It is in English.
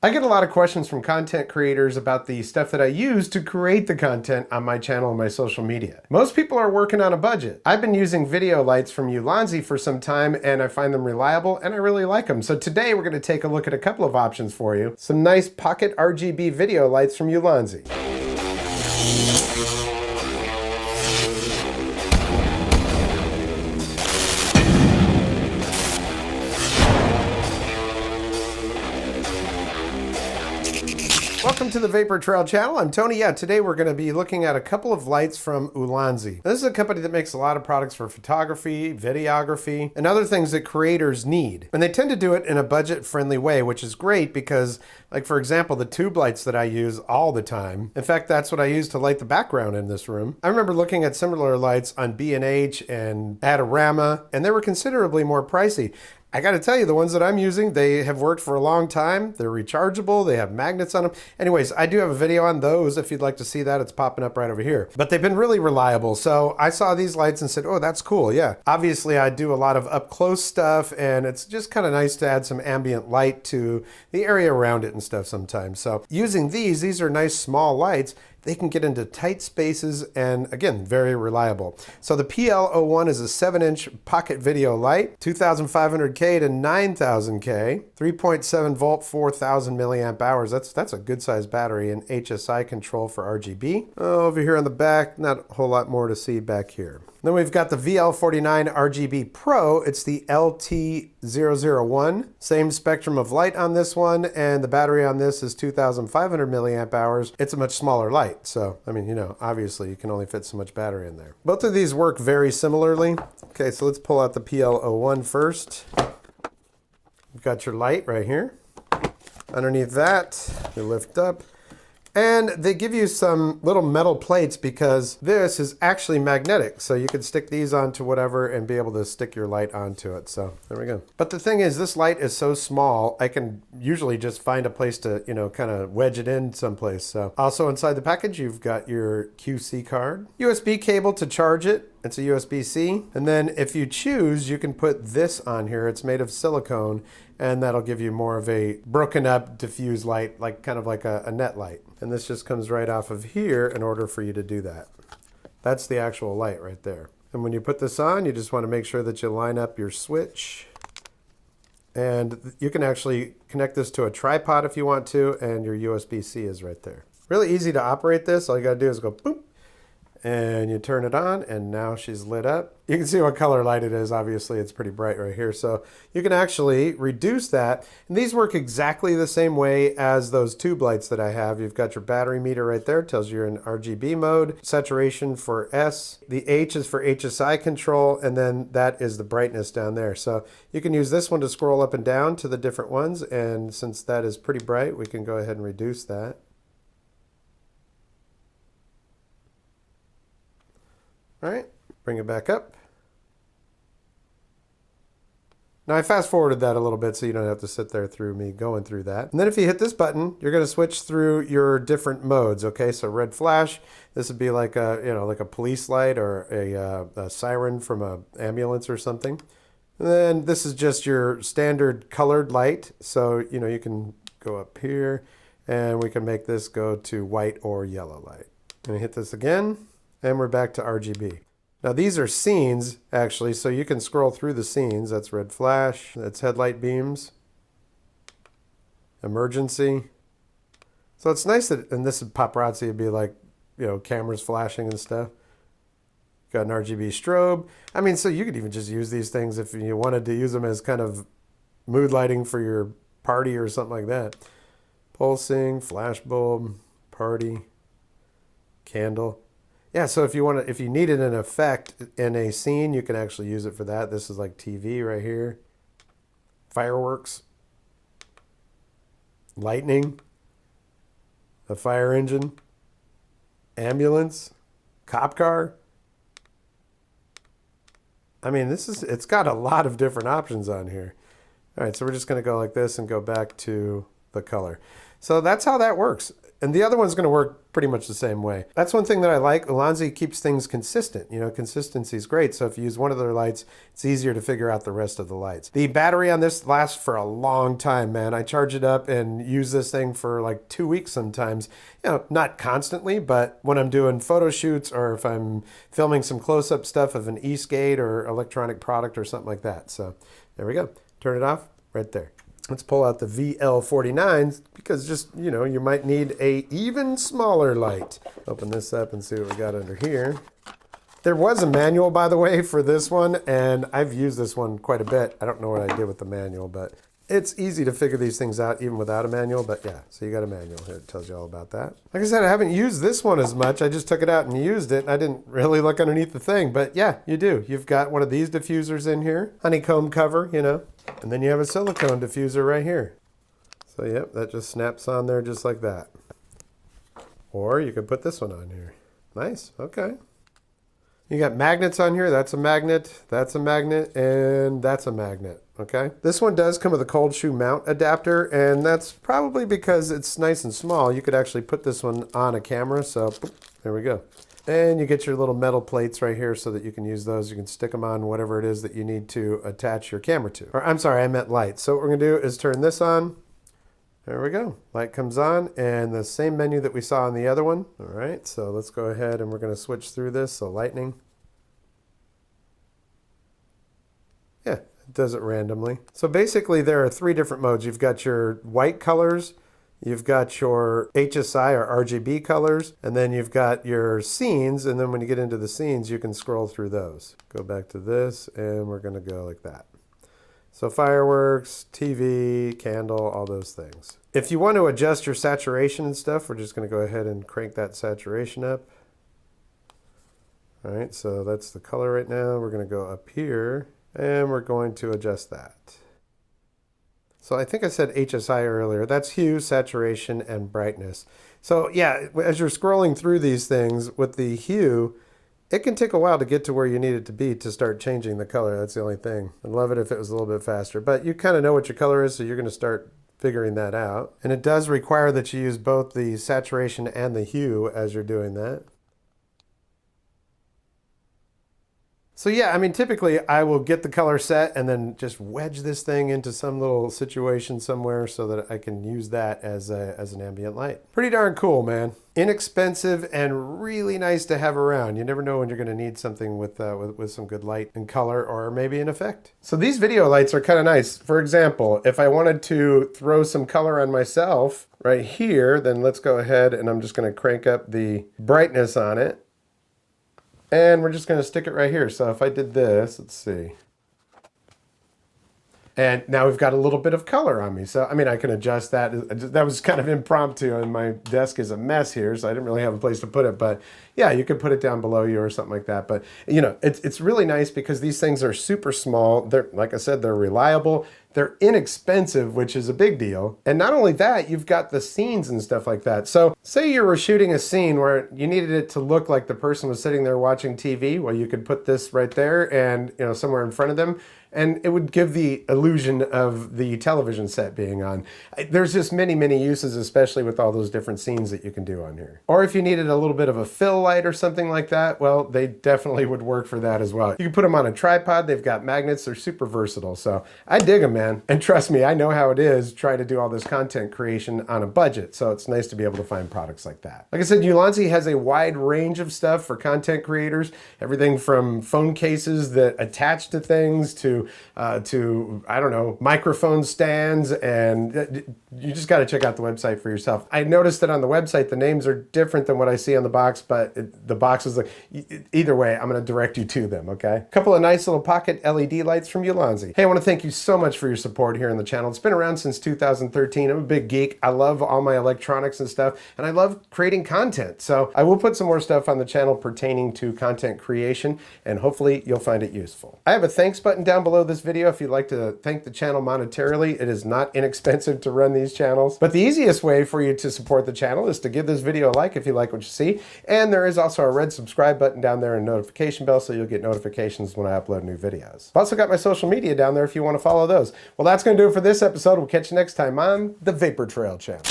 I get a lot of questions from content creators about the stuff that I use to create the content on my channel and my social media. Most people are working on a budget. I've been using video lights from Ulanzi for some time and I find them reliable and I really like them. So today we're going to take a look at a couple of options for you. Some nice pocket RGB video lights from Ulanzi. Welcome to the Vapor Trail channel. I'm Tony. Yeah, today we're going to be looking at a couple of lights from Ulanzi. This is a company that makes a lot of products for photography, videography, and other things that creators need. And they tend to do it in a budget-friendly way, which is great because, like for example, the tube lights that I use all the time. In fact, that's what I use to light the background in this room. I remember looking at similar lights on B&H and Adorama, and they were considerably more pricey. I got to tell you, the ones that I'm using, they have worked for a long time. They're rechargeable. They have magnets on them. Anyways, I do have a video on those. If you'd like to see that, it's popping up right over here. But they've been really reliable. So I saw these lights and said, oh, that's cool. Yeah. Obviously, I do a lot of up close stuff, and it's just kind of nice to add some ambient light to the area around it and stuff sometimes. So using these are nice small lights. They can get into tight spaces and, again, very reliable. So the PL01 is a 7-inch pocket video light, 2,500K to 9,000K, 3.7 volt, 4,000 milliamp hours. That's a good sized battery, and HSI control for RGB. Over here on the back, not a whole lot more to see back here. Then we've got the VL49 RGB Pro. It's the LT001. Same spectrum of light on this one, and the battery on this is 2,500 milliamp hours. It's a much smaller light, so, I mean, you know, obviously you can only fit so much battery in there. Both of these work very similarly. Okay, so let's pull out the PL01 first. You've got your light right here. Underneath that, you lift up. And they give you some little metal plates because this is actually magnetic. So you can stick these onto whatever and be able to stick your light onto it. So there we go. But the thing is, this light is so small, I can usually just find a place to, you know, kind of wedge it in someplace. So also inside the package, you've got your QC card, USB cable to charge it. It's a USB-C. And then if you choose, you can put this on here. It's made of silicone, and that'll give you more of a broken up diffuse light, like kind of like a net light. And this just comes right off of here in order for you to do that. That's the actual light right there. And when you put this on, you just want to make sure that you line up your switch. And you can actually connect this to a tripod if you want to, and your USB-C is right there. Really easy to operate this. All you got to do is go boop, and you turn it on, and now she's lit up. You can see what color light it is. Obviously, it's pretty bright right here. So you can actually reduce that. And these work exactly the same way as those tube lights that I have. You've got your battery meter right there. It tells you you're in RGB mode. Saturation for S. The H is for HSI control, and then that is the brightness down there. So you can use this one to scroll up and down to the different ones. And since that is pretty bright, we can go ahead and reduce that. All right, bring it back up. Now I fast forwarded that a little bit so you don't have to sit there through me going through that. And then if you hit this button, you're going to switch through your different modes. Okay, so red flash, this would be like a, you know, like a police light or a siren from an ambulance or something. And then this is just your standard colored light. So, you know, you can go up here and we can make this go to white or yellow light. And I hit this again. And we're back to RGB. Now these are scenes, actually, so you can scroll through the scenes. That's red flash, that's headlight beams, emergency. So it's nice that, and this is paparazzi, it'd be like, you know, cameras flashing and stuff. Got an RGB strobe. I mean, so you could even just use these things if you wanted to use them as kind of mood lighting for your party or something like that. Pulsing, flash bulb, party, candle. Yeah, so if you needed an effect in a scene, you can actually use it for that. This is like TV right here. Fireworks. Lightning. A fire engine. Ambulance. Cop car. I mean, it's got a lot of different options on here. All right, so we're just going to go like this and go back to the color. So that's how that works. And the other one's going to work pretty much the same way. That's one thing that I like. Ulanzi keeps things consistent. You know, consistency is great. So if you use one of their lights, it's easier to figure out the rest of the lights. The battery on this lasts for a long time, man. I charge it up and use this thing for like 2 weeks sometimes. You know, not constantly, but when I'm doing photo shoots or if I'm filming some close-up stuff of an e-skate or electronic product or something like that. So there we go. Turn it off right there. Let's pull out the VL49 because just, you know, you might need a even smaller light. Open this up and see what we got under here. There was a manual, by the way, for this one, and I've used this one quite a bit. I don't know what I did with the manual, but it's easy to figure these things out even without a manual. But yeah, so you got a manual here. It tells you all about that. Like I said, I haven't used this one as much. I just took it out and used it. I didn't really look underneath the thing, but yeah, you do. You've got one of these diffusers in here, honeycomb cover, you know. And then you have a silicone diffuser right here. So yep, that just snaps on there just like that. Or you could put this one on here. Nice, okay. You got magnets on here. That's a magnet, and that's a magnet, okay? This one does come with a cold shoe mount adapter, and that's probably because it's nice and small. You could actually put this one on a camera, so boop, there we go. And you get your little metal plates right here so that you can use those. You can stick them on whatever it is that you need to attach your camera to. Or I'm sorry, I meant light. So what we're gonna do is turn this on. There we go. Light comes on and the same menu that we saw on the other one. All right, so let's go ahead and we're gonna switch through this. So lightning. Yeah, it does it randomly. So basically there are 3 different modes. You've got your white colors, you've got your HSI or RGB colors, and then you've got your scenes, and then when you get into the scenes, you can scroll through those. Go back to this, and we're gonna go like that. So fireworks, TV, candle, all those things. If you want to adjust your saturation and stuff, we're just gonna go ahead and crank that saturation up. All right, so that's the color right now. We're gonna go up here, and we're going to adjust that. So I think I said HSI earlier. That's hue, saturation, and brightness. So yeah, as you're scrolling through these things with the hue, it can take a while to get to where you need it to be to start changing the color. That's the only thing. I'd love it if it was a little bit faster, but you kind of know what your color is, so you're gonna start figuring that out. And it does require that you use both the saturation and the hue as you're doing that. So yeah, I mean, typically I will get the color set and then just wedge this thing into some little situation somewhere so that I can use that as an ambient light. Pretty darn cool, man. Inexpensive and really nice to have around. You never know when you're gonna need something with some good light and color or maybe an effect. So these video lights are kind of nice. For example, if I wanted to throw some color on myself right here, then let's go ahead and I'm just gonna crank up the brightness on it. And we're just going to stick it right here. So if I did this, let's see. And now we've got a little bit of color on me. So, I mean, I can adjust that. That was kind of impromptu, and my desk is a mess here, so I didn't really have a place to put it. But yeah, you could put it down below you or something like that. But, you know, it's really nice because these things are super small. They're, like I said, they're reliable. They're inexpensive, which is a big deal. And not only that, you've got the scenes and stuff like that. So say you were shooting a scene where you needed it to look like the person was sitting there watching TV. Well, you could put this right there and, you know, somewhere in front of them, and it would give the illusion of the television set being on. There's just many, many uses, especially with all those different scenes that you can do on here. Or if you needed a little bit of a fill light or something like that, well, they definitely would work for that as well. You can put them on a tripod. They've got magnets. They're super versatile. So I dig them, man. And trust me, I know how it is trying to do all this content creation on a budget. So it's nice to be able to find products like that. Like I said, Ulanzi has a wide range of stuff for content creators. Everything from phone cases that attach to things to I don't know, microphone stands, and you just got to check out the website for yourself. I noticed that on the website, the names are different than what I see on the box, but the box is like, either way, I'm going to direct you to them, okay? A couple of nice little pocket LED lights from Ulanzi. Hey, I want to thank you so much for your support here on the channel. It's been around since 2013. I'm a big geek. I love all my electronics and stuff, and I love creating content. So I will put some more stuff on the channel pertaining to content creation, and hopefully you'll find it useful. I have a thanks button down below this video if you'd like to thank the channel monetarily. It is not inexpensive to run these channels, but the easiest way for you to support the channel is to give this video a like if you like what you see, and there is also a red subscribe button down there and notification bell so you'll get notifications when I upload new videos. I've also got my social media down there if you want to follow those. Well, that's going to do it for this episode. We'll catch you next time on the Vapor Trail channel.